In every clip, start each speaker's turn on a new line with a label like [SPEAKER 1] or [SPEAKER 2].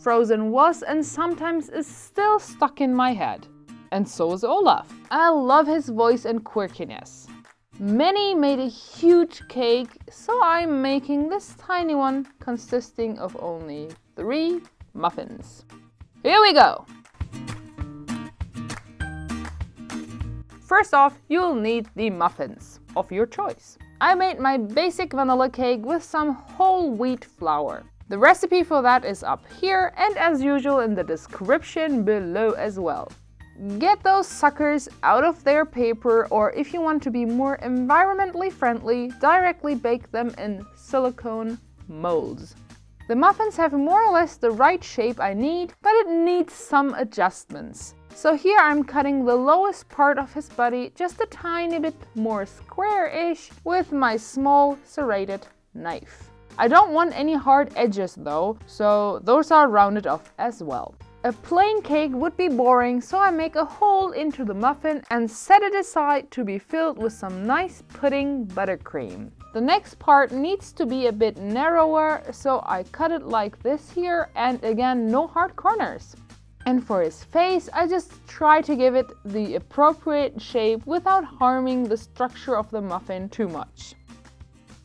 [SPEAKER 1] Frozen was and sometimes is still stuck in my head. And so is Olaf. I love his voice and quirkiness. Many made a huge cake, so I'm making this tiny one consisting of only 3 muffins. Here we go! First off, you'll need the muffins of your choice. I made my basic vanilla cake with some whole wheat flour. The recipe for that is up here and as usual in the description below as well. Get those suckers out of their paper, or if you want to be more environmentally friendly, directly bake them in silicone molds. The muffins have more or less the right shape I need, but it needs some adjustments. So here I'm cutting the lowest part of his body just a tiny bit more square-ish with my small serrated knife. I don't want any hard edges though, so those are rounded off as well. A plain cake would be boring, so I make a hole into the muffin and set it aside to be filled with some nice pudding buttercream. The next part needs to be a bit narrower, so I cut it like this here, and again, no hard corners. And for his face, I just try to give it the appropriate shape without harming the structure of the muffin too much.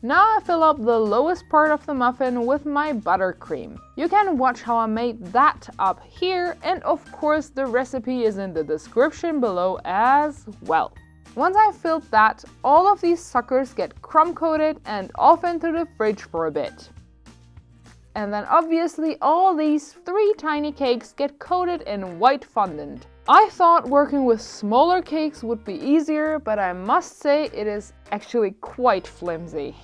[SPEAKER 1] Now I fill up the lowest part of the muffin with my buttercream. You can watch how I made that up here, and of course the recipe is in the description below as well. Once I've filled that, all of these suckers get crumb coated and off into the fridge for a bit. And then obviously all these 3 tiny cakes get coated in white fondant. I thought working with smaller cakes would be easier, but I must say it is actually quite flimsy.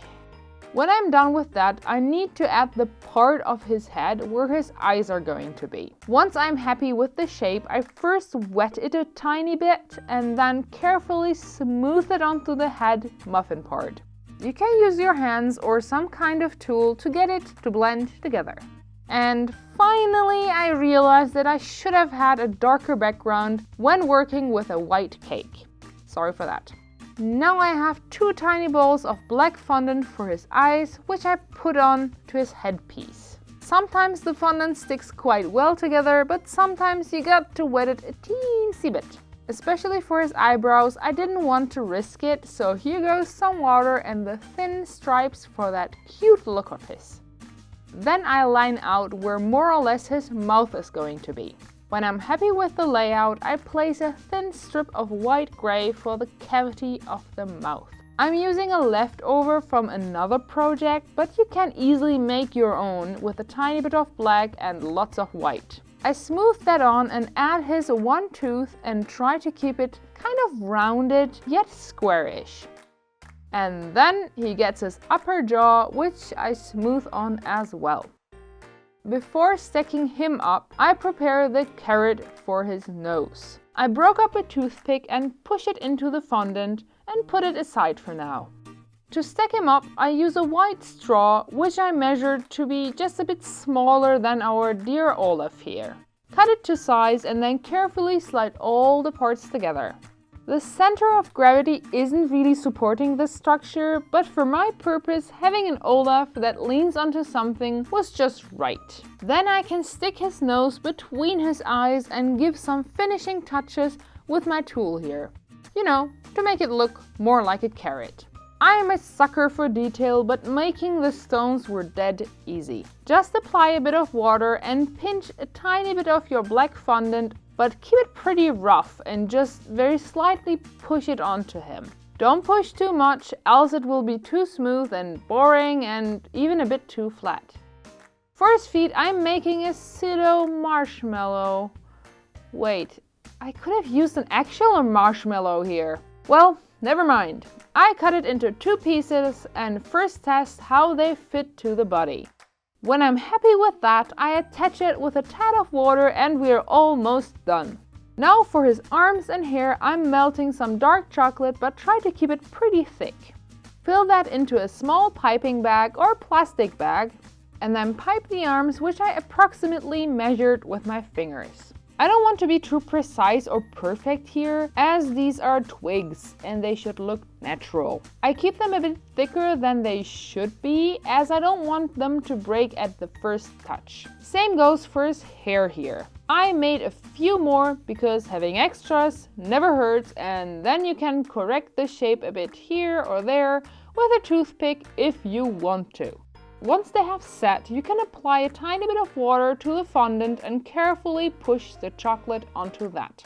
[SPEAKER 1] When I'm done with that, I need to add the part of his head where his eyes are going to be. Once I'm happy with the shape, I first wet it a tiny bit and then carefully smooth it onto the head muffin part. You can use your hands or some kind of tool to get it to blend together. And finally, I realized that I should have had a darker background when working with a white cake. Sorry for that. Now I have 2 tiny balls of black fondant for his eyes, which I put on to his headpiece. Sometimes the fondant sticks quite well together, but sometimes you got to wet it a teensy bit. Especially for his eyebrows, I didn't want to risk it, so here goes some water and the thin stripes for that cute look of his. Then I line out where more or less his mouth is going to be. When I'm happy with the layout, I place a thin strip of white gray for the cavity of the mouth. I'm using a leftover from another project, but you can easily make your own with a tiny bit of black and lots of white. I smooth that on and add his 1 tooth and try to keep it kind of rounded yet squarish. And then he gets his upper jaw, which I smooth on as well. Before stacking him up, I prepare the carrot for his nose. I broke up a toothpick and push it into the fondant and put it aside for now. To stack him up, I use a white straw, which I measured to be just a bit smaller than our dear Olaf here. Cut it to size and then carefully slide all the parts together. The center of gravity isn't really supporting this structure, but for my purpose, having an Olaf that leans onto something was just right. Then I can stick his nose between his eyes and give some finishing touches with my tool here. You know, to make it look more like a carrot. I am a sucker for detail, but making the stones were dead easy. Just apply a bit of water and pinch a tiny bit of your black fondant, but keep it pretty rough and just very slightly push it onto him. Don't push too much, else it will be too smooth and boring and even a bit too flat. For his feet, I'm making a pseudo marshmallow. Wait, I could have used an actual marshmallow here. Well, never mind. I cut it into 2 pieces and first test how they fit to the body. When I'm happy with that, I attach it with a tad of water and we're almost done. Now for his arms and hair, I'm melting some dark chocolate, but try to keep it pretty thick. Fill that into a small piping bag or plastic bag and then pipe the arms, which I approximately measured with my fingers. I don't want to be too precise or perfect here, as these are twigs and they should look natural. I keep them a bit thicker than they should be, as I don't want them to break at the first touch. Same goes for his hair here. I made a few more because having extras never hurts, and then you can correct the shape a bit here or there with a toothpick if you want to. Once they have set, you can apply a tiny bit of water to the fondant and carefully push the chocolate onto that.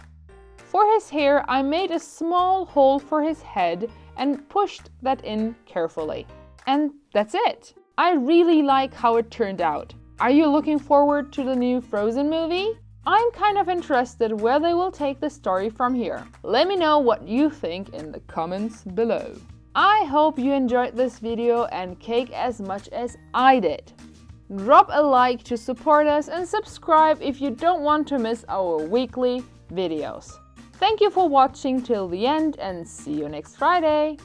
[SPEAKER 1] For his hair, I made a small hole for his head and pushed that in carefully. And that's it! I really like how it turned out. Are you looking forward to the new Frozen movie? I'm kind of interested where they will take the story from here. Let me know what you think in the comments below. I hope you enjoyed this video and cake as much as I did. Drop a like to support us and subscribe if you don't want to miss our weekly videos. Thank you for watching till the end and see you next Friday!